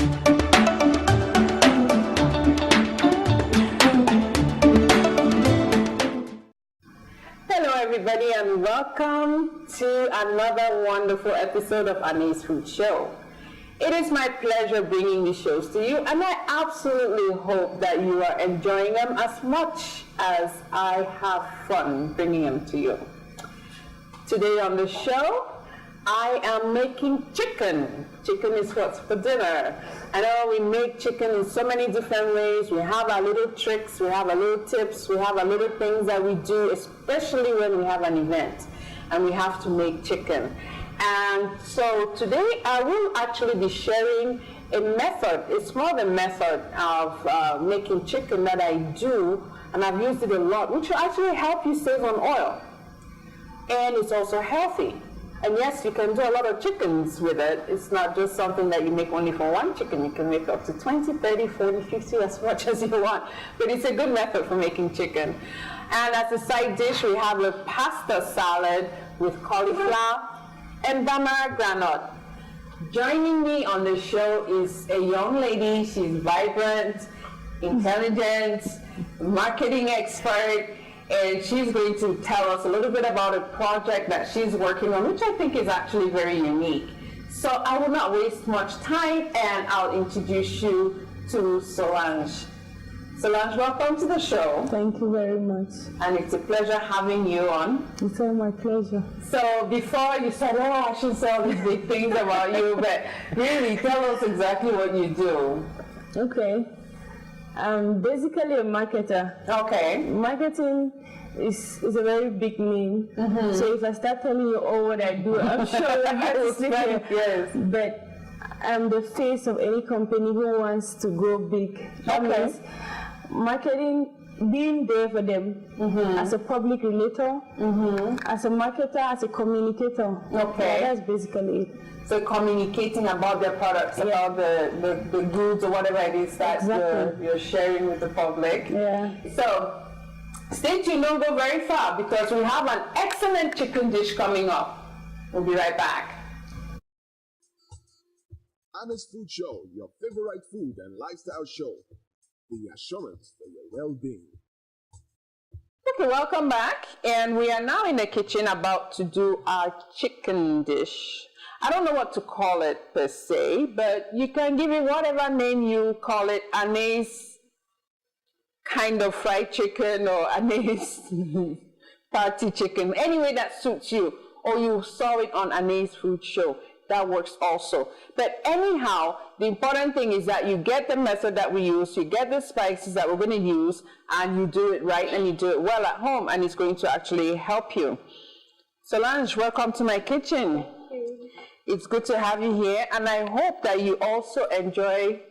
Hello everybody and welcome to another wonderful episode of Annie's Food Show. It is my pleasure bringing these shows to you, and I absolutely hope that you are enjoying them as much as I have fun bringing them to you. Today on the show, I am making chicken. Chicken is what's for dinner. I know we make chicken in so many different ways. We have our little tricks, we have our little tips, we have our little things that we do, especially when we have an event and we have to make chicken. And so today I will actually be sharing a method. It's more the method of making chicken that I do, and I've used it a lot, which will actually help you save on oil. And it's also healthy. And yes, you can do a lot of chickens with it. It's not just something that you make only for one chicken. You can make up to 20, 30, 40, 50, as much as you want. But it's a good method for making chicken. And as a side dish, we have a pasta salad with cauliflower and banana granite. Joining me on the show is a young lady. She's vibrant, intelligent, marketing expert, and she's going to tell us a little bit about a project that she's working on, which I think is actually very unique. So I will not waste much time, and I'll introduce you to Solange. Solange, welcome to the show. Thank you very much. And it's a pleasure having you on. It's all my pleasure. So before you said, oh, I should say all these big things about you, but really tell us exactly what you do. Okay. I'm basically a marketer. Okay. Marketing is a very big name. Mm-hmm. So if I start telling you all what I do, I'm sure you'll get to sleep here. Yes. But I'm the face of any company who wants to grow big. That means marketing, being there for them as a public relator, as a marketer, as a communicator. Okay. Yeah, that's basically it. So communicating about their products, about the goods or whatever it is that you're sharing with the public. Yeah. So stay tuned, don't go very far, because we have an excellent chicken dish coming up. We'll be right back. Annie's Food Show, your favorite food and lifestyle show. The assurance for your well-being. Okay, welcome back. And we are now in the kitchen about to do our chicken dish. I don't know what to call it per se, but you can give it whatever name you call it. Annie's kind of fried chicken, or Annie's party chicken. Any way that suits you. Or you saw it on Annie's Food Show. That works also. But anyhow, the important thing is that you get the method that we use, you get the spices that we're going to use, and you do it right and you do it well at home, and it's going to actually help you. Solange, welcome to my kitchen. Thank you. It's good to have you here, and I hope that you also enjoy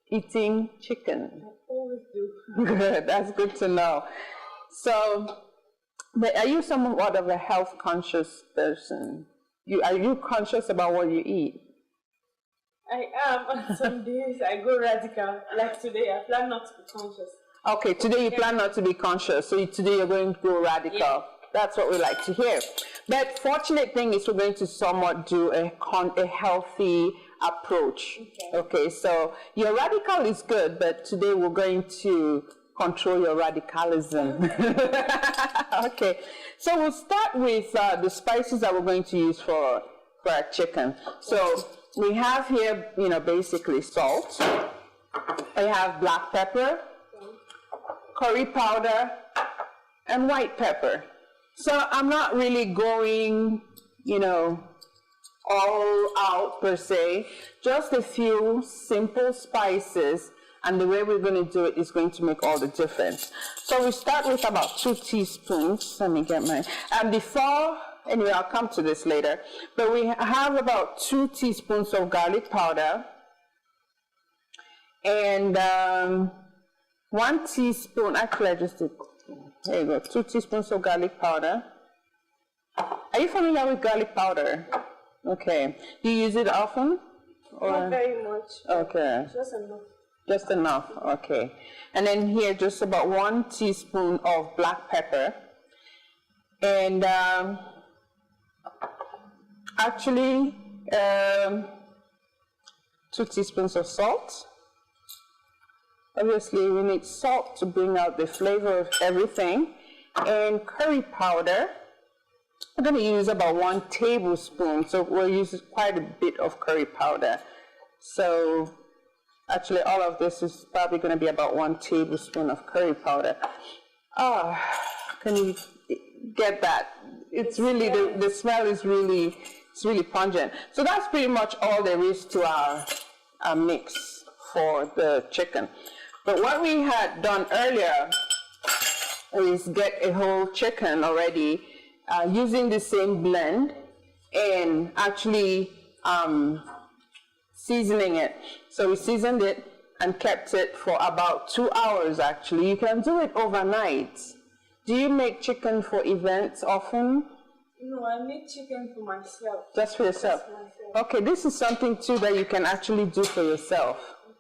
eating chicken. I always do. Good, that's good to know. So, but are you somewhat of a health conscious person? Are you conscious about what you eat? I am. On some days I go radical. Like today, I plan not to be conscious. Okay, today you plan not to be conscious. So today you're going to go radical. Yeah. That's what we like to hear. But fortunate thing is we're going to somewhat do a healthy approach. Okay, so your radical is good, but today we're going to control your radicalism. Okay, so we'll start with the spices that we're going to use for our chicken. So we have here, basically salt. I have black pepper, curry powder, and white pepper. So I'm not really going, all out per se, just a few simple spices, and the way we're going to do it is going to make all the difference. So we start with about 2 teaspoons. Let me get mine. And anyway, I'll come to this later, but we have about 2 teaspoons of garlic powder, and 1 teaspoon, actually I just did, there you go, 2 teaspoons of garlic powder. Are you familiar with garlic powder? Okay. Do you use it often? Or? Not very much. Okay. Just enough. Just enough, okay. And then here, just about 1 teaspoon of black pepper. And actually, 2 teaspoons of salt. Obviously, we need salt to bring out the flavor of everything. And curry powder. I'm going to use about 1 tablespoon, so we'll use quite a bit of curry powder. So actually, all of this is probably going to be about 1 tablespoon of curry powder. Oh, can you get that? It's really, the smell is really, it's really pungent. So that's pretty much all there is to our mix for the chicken. But what we had done earlier is get a whole chicken already using the same blend and actually seasoning it. So we seasoned it and kept it for about 2 hours actually. You can do it overnight. Do you make chicken for events often? No, I make chicken for myself. Just for yourself? Okay, this is something too that you can actually do for yourself. Okay.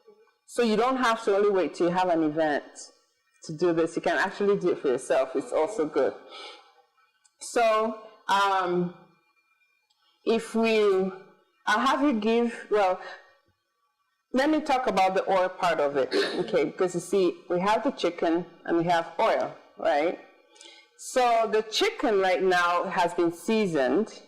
So you don't have to only wait till you have an event to do this. You can actually do it for yourself. It's also good. So I'll have you give, well, let me talk about the oil part of it, okay? Because you see, we have the chicken and we have oil, right? So the chicken right now has been seasoned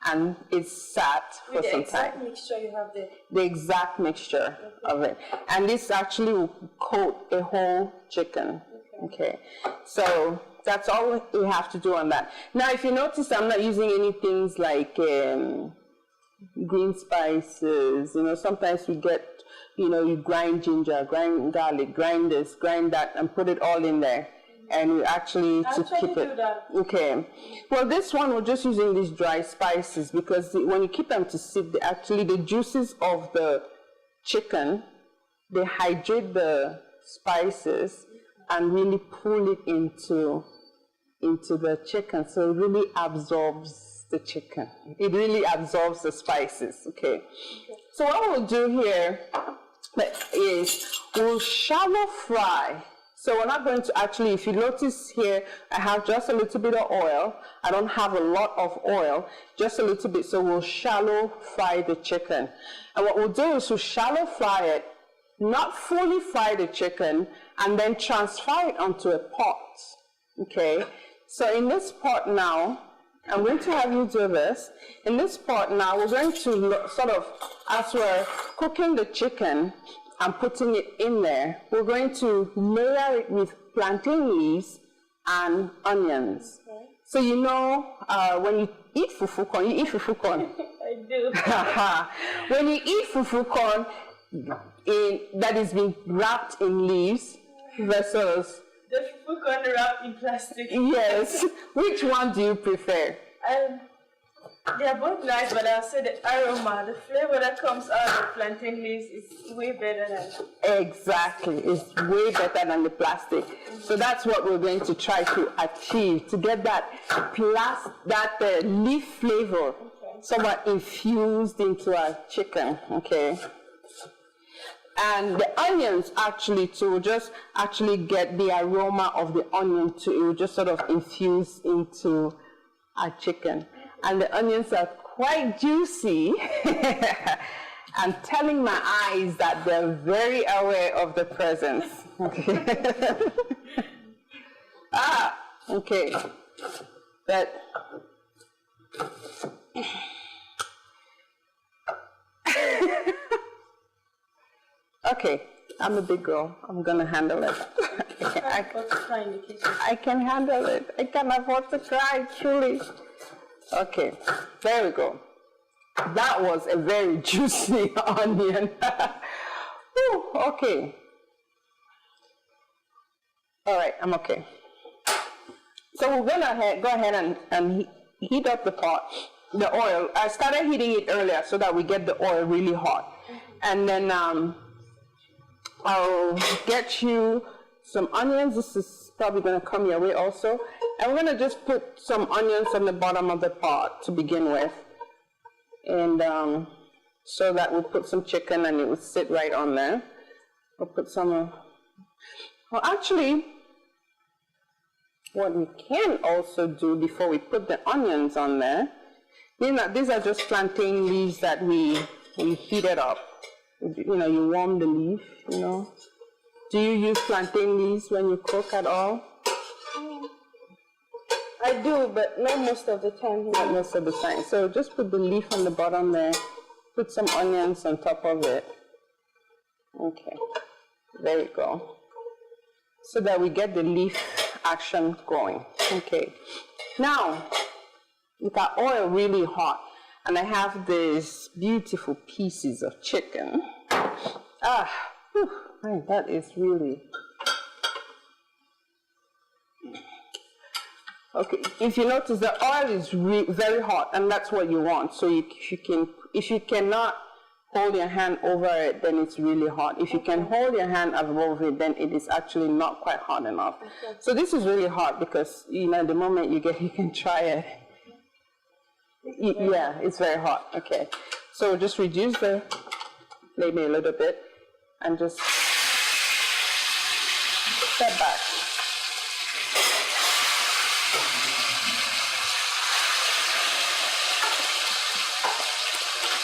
and it's sat for some time. The exact mixture you have there? The exact mixture of it. And this actually will coat a whole chicken, okay? So that's all we have to do on that. Now, if you notice, I'm not using any things like green spices. You know, sometimes we get, you know, you grind ginger, grind garlic, grind this, grind that, and put it all in there. And we actually to keep it. Okay. Well, this one we're just using these dry spices because when you keep them to sit, actually the juices of the chicken, they hydrate the spices and really pull it into the chicken, so it really absorbs the chicken. It really absorbs the spices. Okay. So what we'll do here is we'll shallow fry. So we're not going to actually, if you notice here, I have just a little bit of oil. I don't have a lot of oil, just a little bit. So we'll shallow fry the chicken. And what we'll do is we'll shallow fry it, not fully fry the chicken, and then transfer it onto a pot. Okay? So in this pot now, I'm going to have you do this. In this pot now, we're going to sort of, as we're cooking the chicken, and putting it in there, we're going to layer it with plantain leaves and onions. Okay. So you know, when you eat fufu corn, you eat fufu corn. I do. When you eat fufu corn that is being wrapped in leaves versus the fufu corn wrapped in plastic. Yes. Which one do you prefer? They are both nice, but I'll say the aroma, the flavor that comes out of the plantain leaves is way better than. Exactly, it's way better than the plastic. So that's what we're going to try to achieve, to get that leaf flavor somewhat infused into our chicken. Okay. And the onions actually too, just actually get the aroma of the onion too. It will just sort of infuse into our chicken. And the onions are quite juicy. I'm telling my eyes that they're very aware of the presence. Okay. Okay. But okay, I'm a big girl. I'm gonna handle it. I can handle it. I can afford to cry, truly. Okay, there we go. That was a very juicy onion. Ooh, okay. All right, I'm okay. So we're gonna go ahead and heat up the pot, the oil. I started heating it earlier so that we get the oil really hot. And then I'll get you some onions. This is probably gonna come your way also. And we're gonna just put some onions on the bottom of the pot to begin with. And so that we'll put some chicken and it will sit right on there. We'll put some, well actually, what we can also do before we put the onions on there, these are just plantain leaves that we heated up. You warm the leaf, Do you use plantain leaves when you cook at all? I do, but not most of the time. Not most of the time. So just put the leaf on the bottom there. Put some onions on top of it. Okay, there you go. So that we get the leaf action going. Okay. Now, with our oil really hot, and I have these beautiful pieces of chicken. Man, that is really... Okay, if you notice, the oil is very hot, and that's what you want. So if you cannot hold your hand over it, then it's really hot. If you can hold your hand above it, then it is actually not quite hot enough. Okay. So this is really hot because, the moment you can try it. Yeah, it's very hot. Okay. So just reduce the flame a little bit and just step back.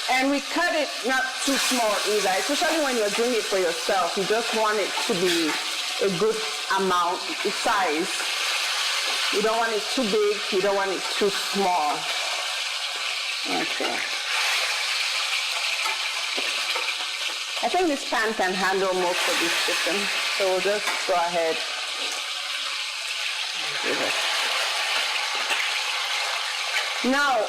And we cut it not too small either, especially when you're doing it for yourself. You just want it to be a good amount, size. You don't want it too big, you don't want it too small. Okay. I think this pan can handle most of this chicken, so we'll just go ahead and do this. Now,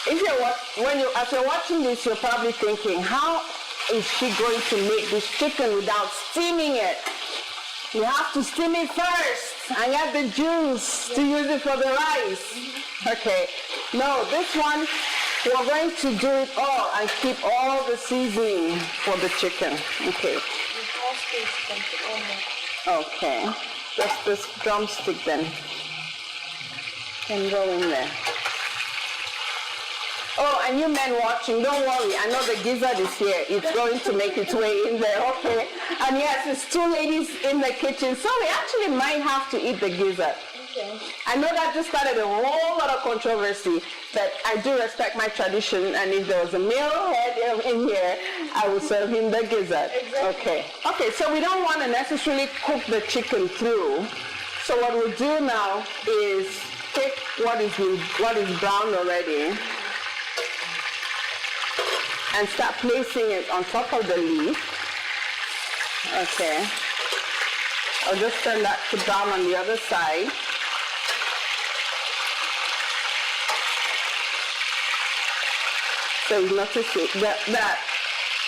as you're watching this, you're probably thinking, how is she going to make this chicken without steaming it? You have to steam it first and get the juice to use it for the rice. Okay. No, this one, we're going to do it all and keep all the seasoning for the chicken. Okay. Okay. Just this drumstick then can go in there. Oh, and you men watching, don't worry. I know the gizzard is here. It's going to make its way in there, okay? And yes, it's two ladies in the kitchen, so we actually might have to eat the gizzard. Okay. I know that just started a whole lot of controversy, but I do respect my tradition, and if there was a male head in here, I would serve him the gizzard. Exactly. Okay, so we don't want to necessarily cook the chicken through. So what we'll do now is take what is browned already, and start placing it on top of the leaf. Okay. I'll just turn that to brown on the other side. So you notice that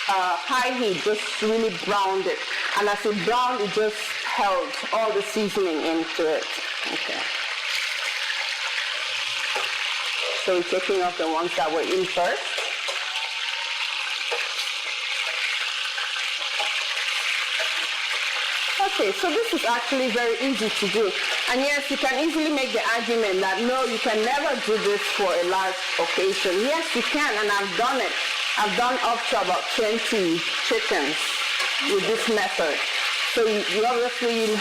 high heat just really browned it. And as it browned, it just held all the seasoning into it. Okay. So we're taking off the ones that were in first. Okay, so this is actually very easy to do. And yes, you can easily make the argument that no, you can never do this for a large occasion. Yes, you can, and I've done it. I've done up to about 20 chickens with this method. So you obviously,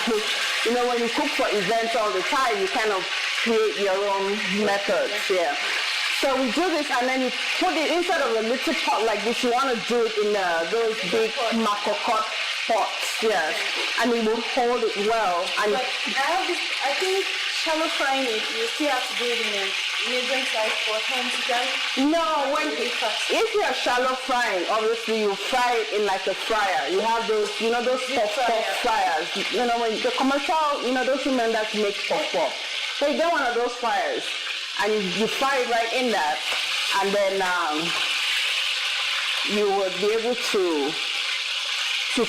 when you cook for events all the time, you kind of create your own methods, yeah. So we do this, and then you put it inside of a little pot like this. You want to do it in those big makokot pots, yes, and it will hold it well. And but I think shallow frying it, you still have to do it in a medium size pot. No, if you're shallow frying, obviously you fry it in like a fryer. You have those, those puff fryers. When the commercial, those women that make puff. So you get one of those fryers, and you fry it right in that, and then you would be able to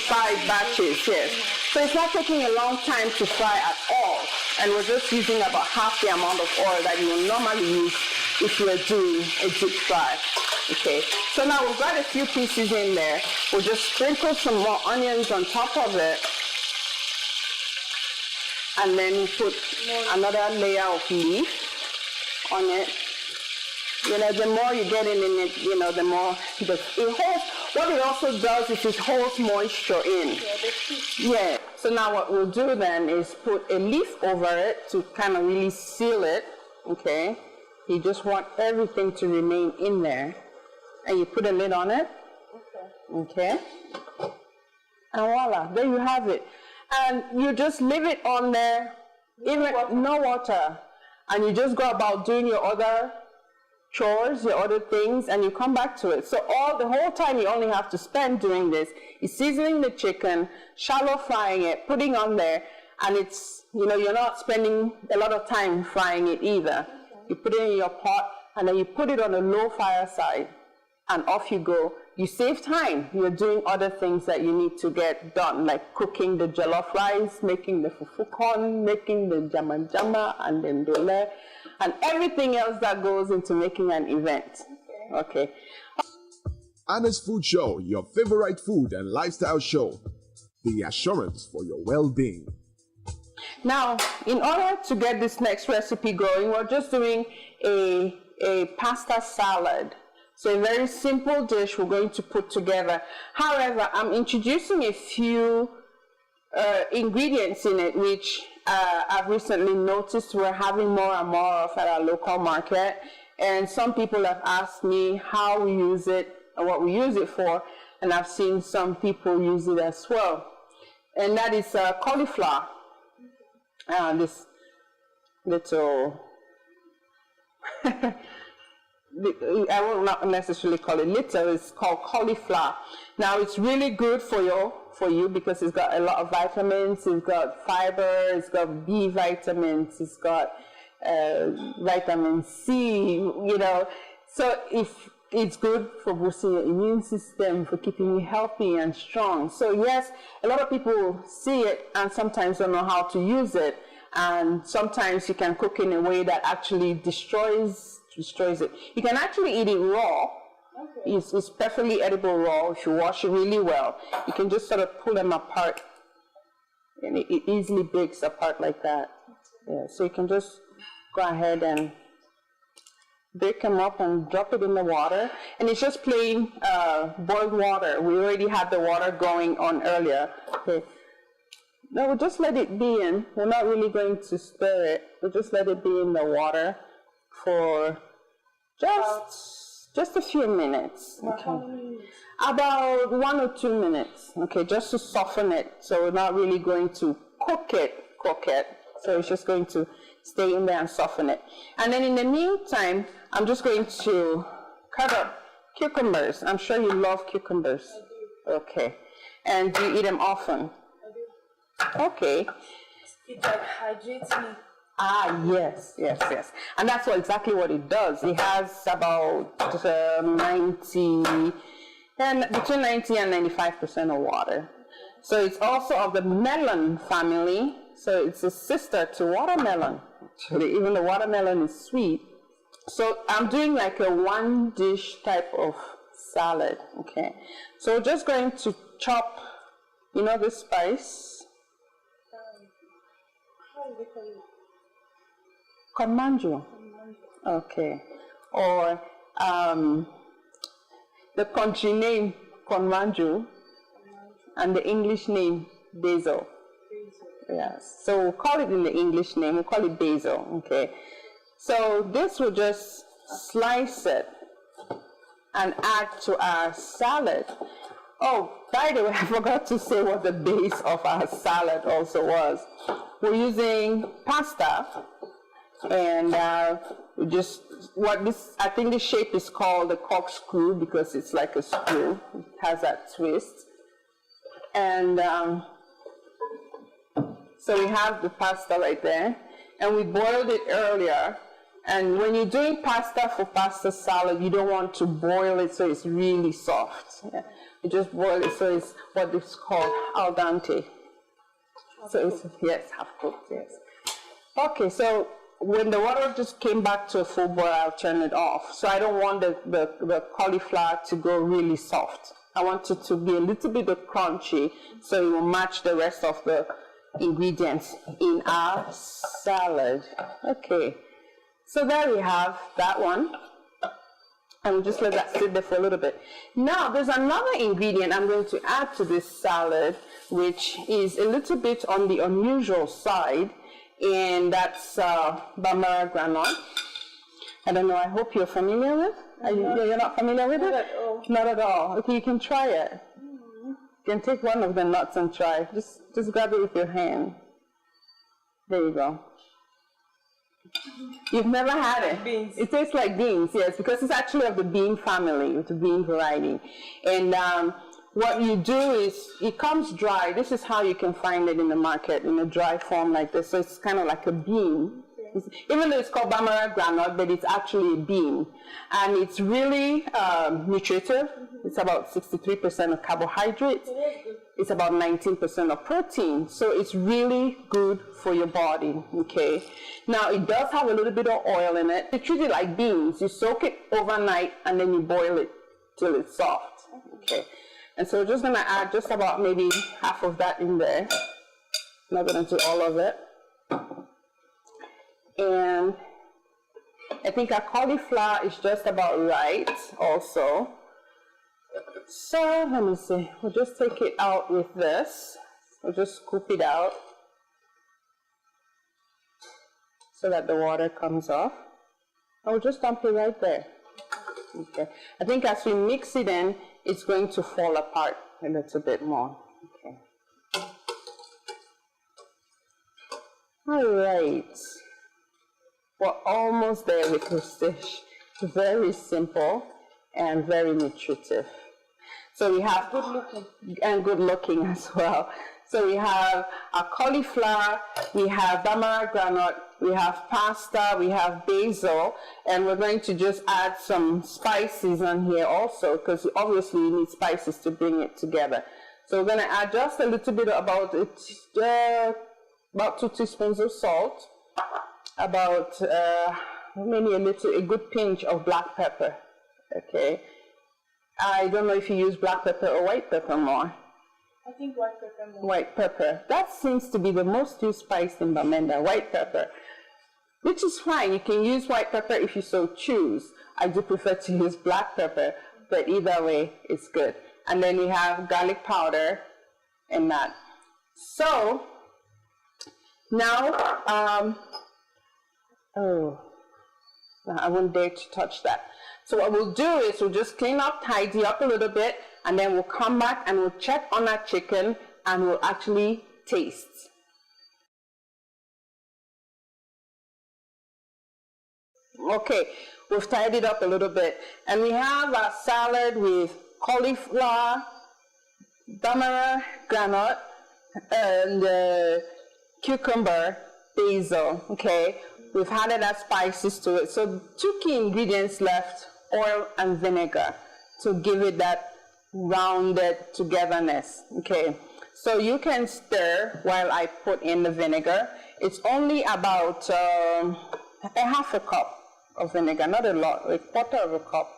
fry batches, yes. So it's not taking a long time to fry at all, and we're just using about half the amount of oil that you will normally use if you are doing a deep fry. Okay, so now we've got a few pieces in there. We'll just sprinkle some more onions on top of it, and then we put another layer of leaf on it. The more you get in it, the more it holds. What it also does is it holds moisture in. Yeah. So now what we'll do then is put a leaf over it to kind of really seal it. Okay. You just want everything to remain in there, and you put a lid on it. Okay. Okay. And voila, there you have it. And you just leave it on there, even no water. And you just go about doing your other chores, your other things, and you come back to it. So the whole time you only have to spend doing this is seasoning the chicken, shallow frying it, putting on there, and it's, you're not spending a lot of time frying it either. You put it in your pot, and then you put it on a low fire side, and off you go. You save time. You're doing other things that you need to get done, like cooking the jollof rice, making the fufu corn, making the jama jama, and then dole, and everything else that goes into making an event. Okay. Anna's Food Show, your favorite food and lifestyle show. The assurance for your well-being. Now, in order to get this next recipe going, we're just doing a pasta salad. So a very simple dish we're going to put together. However, I'm introducing a few ingredients in it, which I've recently noticed we're having more and more of at our local market. And some people have asked me how we use it and what we use it for. And I've seen some people use it as well. And that is cauliflower. This little... I will not necessarily call it little, it's called cauliflower. Now it's really good for you because it's got a lot of vitamins, it's got fiber, it's got B vitamins, it's got vitamin C, So if it's good for boosting your immune system, for keeping you healthy and strong. So yes, a lot of people see it and sometimes don't know how to use it. And sometimes you can cook in a way that actually destroys it. You can actually eat it raw. Okay. It's perfectly edible raw if you wash it really well. You can just sort of pull them apart, and it easily breaks apart like that. Yeah, so you can just go ahead and break them up and drop it in the water. And it's just plain boiled water. We already had the water going on earlier. Okay. Now we'll just let it be in. We're not really going to stir it. We'll just let it be in the water for just a few minutes. Okay. About 1 or 2 minutes. Okay, just to soften it. So we're not really going to cook it. So it's just going to stay in there and soften it. And then in the meantime, I'm just going to cut up cucumbers. I'm sure you love cucumbers. I do. Okay. And do you eat them often? I do. Okay. It hydrates me. Yes. And that's exactly what it does. It has about between 90 and 95% of water. So it's also of the melon family. So it's a sister to watermelon. Actually, even the watermelon is sweet. So I'm doing like a one dish type of salad. Okay. So we're just going to chop, the spice. How do they call it? Conmanju. Okay. Or the country name Conmanju and the English name basil. Yes. So we'll call it in the English name, we'll call it basil. Okay. So this will just slice it and add to our salad. Oh, by the way, I forgot to say what the base of our salad also was. We're using pasta. And I think the shape is called the corkscrew because it's like a screw. It has that twist. And so we have the pasta right there. And we boiled it earlier. And when you're doing pasta for pasta salad, you don't want to boil it so it's really soft. Yeah. You just boil it so it's what is called al dente. So it's half cooked, yes. Okay, so when the water just came back to a full boil, I'll turn it off. So I don't want the cauliflower to go really soft. I want it to be a little bit crunchy so it will match the rest of the ingredients in our salad. Okay, so there we have that one. And we'll just let that sit there for a little bit. Now, there's another ingredient I'm going to add to this salad, which is a little bit on the unusual side. And that's bambara granite. I don't know, I hope you're familiar with. You're not familiar with it? Not at all. Not at all. Okay, you can try it. You can take one of the nuts and try. Just grab it with your hand. There you go. You've never had it? Beans. It tastes like beans, yes, because it's actually of the bean family, the bean variety. And what you do is, it comes dry. This is how you can find it in the market, in a dry form like this. So it's kind of like a bean. Even though it's called Bambara granite, but it's actually a bean. And it's really nutritive. It's about 63% of carbohydrates. It's about 19% of protein. So it's really good for your body, okay? Now, it does have a little bit of oil in it. You treat it like beans. You soak it overnight, and then you boil it till it's soft, okay? And so we're just gonna add just about maybe half of that in there. Not gonna do all of it. And I think our cauliflower is just about right also. So let me see, we'll just take it out with this. We'll just scoop it out so that the water comes off. And we'll just dump it right there. Okay. I think as we mix it in, it's going to fall apart a little bit more. Okay. All right. We're almost there with this dish. Very simple and very nutritive. So we have Good looking. and good looking as well. So we have our cauliflower, we have Bambara granite, we have pasta, we have basil, and we're going to just add some spices on here also, because obviously you need spices to bring it together. So we're going to add just a little bit, about 2 teaspoons of salt, about maybe a good pinch of black pepper. Okay. I don't know if you use black pepper or white pepper more. I think white pepper more. White pepper. That seems to be the most used spice in Bamenda, white pepper. Which is fine. You can use white pepper if you so choose. I do prefer to use black pepper, but either way, it's good. And then we have garlic powder and that. So, now, I won't dare to touch that. So what we'll do is we'll just clean up, tidy up a little bit, and then we'll come back and we'll check on our chicken and we'll actually taste. Okay, we've tidied up a little bit. And we have our salad with cauliflower, Bambara granite, and cucumber, basil, okay? We've added our spices to it. So 2 key ingredients left, oil and vinegar, to give it that rounded togetherness, okay? So you can stir while I put in the vinegar. It's only about a half a cup of vinegar, not a lot, a quarter of a cup.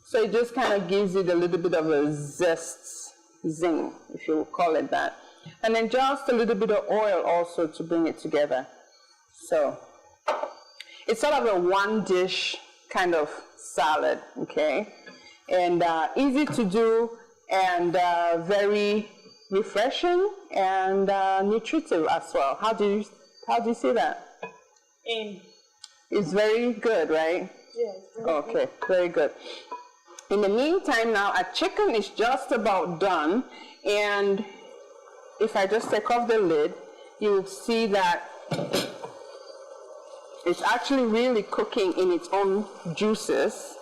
So it just kind of gives it a little bit of a zing, if you will call it that. And then just a little bit of oil also to bring it together. So it's sort of a one dish kind of salad, okay? And easy to do and very refreshing and nutritive as well. How do you see that? It's very good, right? Yes. Okay, very good. In the meantime now, our chicken is just about done, and if I just take off the lid, you'll see that it's actually really cooking in its own juices,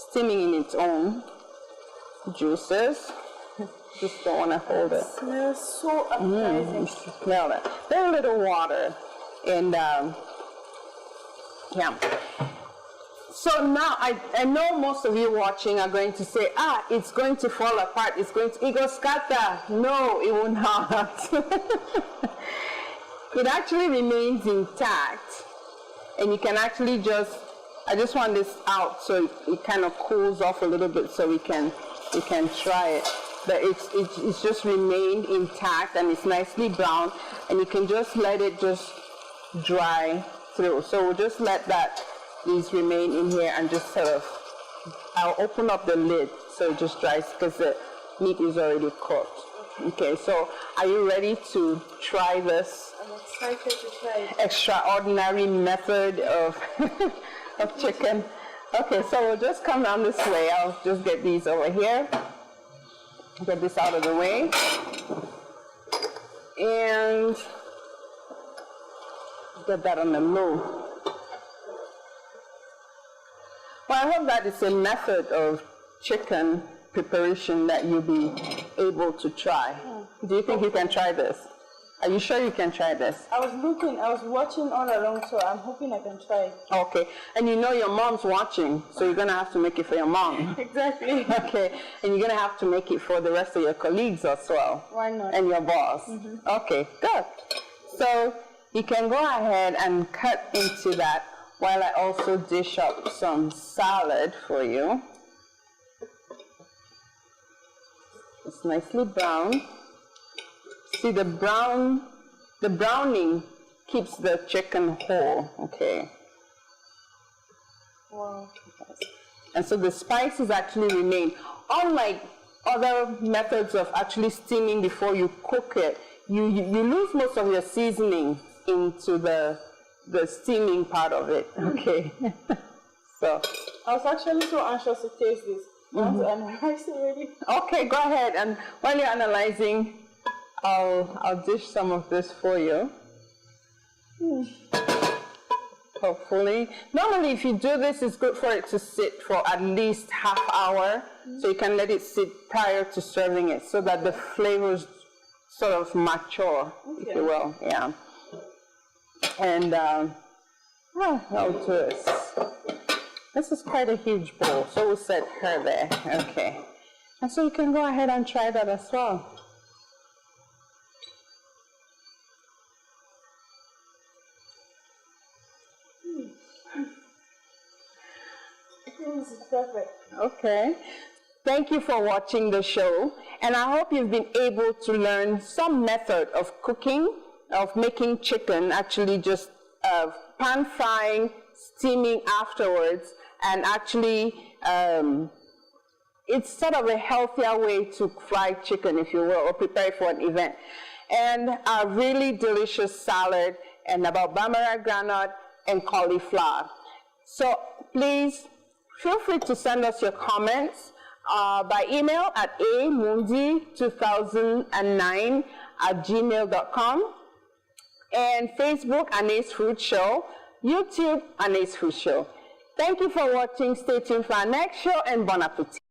steaming in its own juices. Just don't want to hold it. It smells so appetizing. Smell that. Very little water, and yeah. So now I know most of you watching are going to say, it's going to fall apart. It's going to, it goes scatter. No, it will not. It actually remains intact. And you can actually I just want this out so it kind of cools off a little bit so we can try it. But it's just remained intact and it's nicely brown, and you can just let it just dry through. So we'll just let these remain in here and just sort of, I'll open up the lid so it just dries because the meat is already cooked. Okay, so are you ready to try this? I'm excited to try it. Extraordinary method of chicken. Okay, so we'll just come down this way. I'll just get these over here. Get this out of the way. And get that on the low. Well, I hope that it's a method of chicken preparation that you'll be able to try. Do you think you can try this? Are you sure you can try this? I was watching all along, so I'm hoping I can try it. Okay, and you know your mom's watching, so you're gonna have to make it for your mom. Exactly. Okay, and you're gonna have to make it for the rest of your colleagues as well. Why not? And your boss. Okay, good. So you can go ahead and cut into that while I also dish up some salad for you. It's nicely browned. See, the browning keeps the chicken whole, okay? Wow. And so the spices actually remain. Unlike other methods of actually steaming before you cook it, you lose most of your seasoning into the steaming part of it, okay? So. I was actually so anxious to taste this. I want to analyze it already. Okay, go ahead. And while you're analyzing, I'll dish some of this for you. Hopefully. Normally, if you do this, it's good for it to sit for at least half hour. So you can let it sit prior to serving it so that the flavors sort of mature, if you will. Yeah. And I'll do this. This is quite a huge bowl, so we'll set her there. Okay. And so you can go ahead and try that as well. This is perfect. Okay. Thank you for watching the show, and I hope you've been able to learn some method of cooking, of making chicken, actually just pan frying, steaming afterwards, and actually it's sort of a healthier way to fry chicken, if you will, or prepare for an event. And a really delicious salad, and about bambara granite and cauliflower. So please feel free to send us your comments by email at amundi2009@gmail.com, and Facebook, Anais Fruit Show, YouTube, Anais Fruit Show. Thank you for watching. Stay tuned for our next show, and bon appetit.